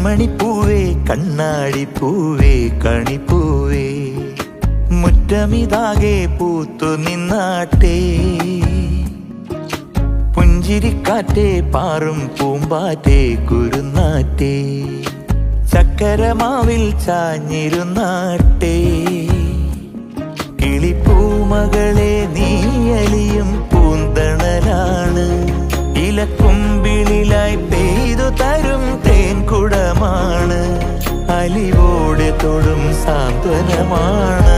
കൺമണിപ്പൂവേ കണ്ണാടിപ്പൂവേ കണിപ്പൂവേ മുറ്റമിതാകെ പൂത്തു നിന്നാട്ടെ പുഞ്ചിരിക്കാറ്റേ പാറും പൂമ്പാറ്റേ കുരുന്നാറ്റേ ചക്കരമാവിൽ ചാഞ്ഞിരുന്നാട്ടെ കിളിപ്പൂമകളെ നീയലിയും പൂന്തണലാണ് ഇലക്കുമ്പിളിലായി പെയ്തു തരും തേൻകുടമാണ് അലിവോടെ തൊടും സാന്ത്വനമാണ്